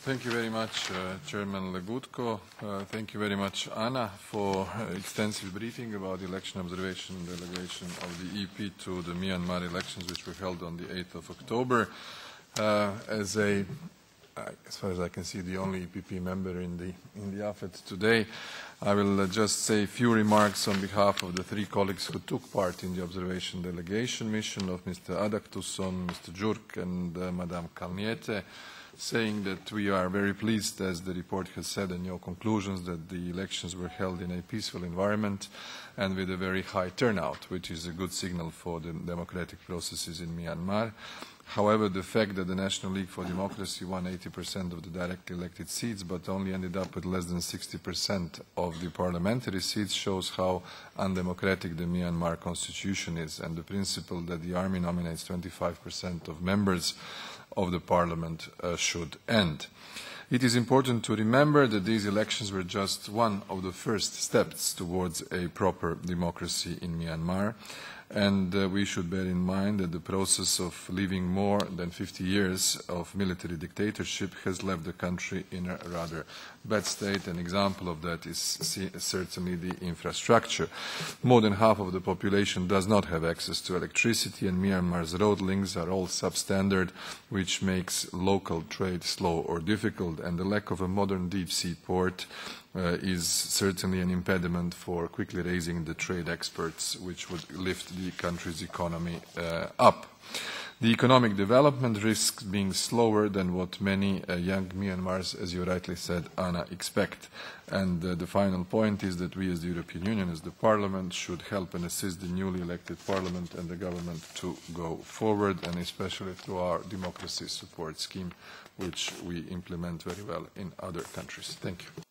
Thank you very much, Chairman Legutko. Thank you very much, Anna, for extensive briefing about the election observation delegation of the EP to the Myanmar elections, which were held on the 8th of October. As far as I can see, the only EPP member in the AFET today, I will just say a few remarks on behalf of the three colleagues who took part in the observation delegation mission of Mr. Adaktusson, Mr. Jurk, and Madame Kalniete, saying that we are very pleased, as the report has said in your conclusions, that the elections were held in a peaceful environment and with a very high turnout, which is a good signal for the democratic processes in Myanmar. However, the fact that the National League for Democracy won 80% of the directly elected seats but only ended up with less than 60% of the parliamentary seats shows how undemocratic the Myanmar constitution is, and the principle that the army nominates 25% of members of the parliament should end. It is important to remember that these elections were just one of the first steps towards a proper democracy in Myanmar, and we should bear in mind that the process of living more than 50 years of military dictatorship has left the country in a rather bad state. An example of that is certainly the infrastructure. More than half of the population does not have access to electricity, and Myanmar's road links are all substandard, which makes local trade slow or difficult, and the lack of a modern deep-sea port is certainly an impediment for quickly raising the trade exports, which would lift the country's economy up. The economic development risks being slower than what many young Myanmars, as you rightly said, Anna, expect. And the final point is that we as the European Union, as the Parliament, should help and assist the newly elected Parliament and the government to go forward, and especially through our democracy support scheme, which we implement very well in other countries. Thank you.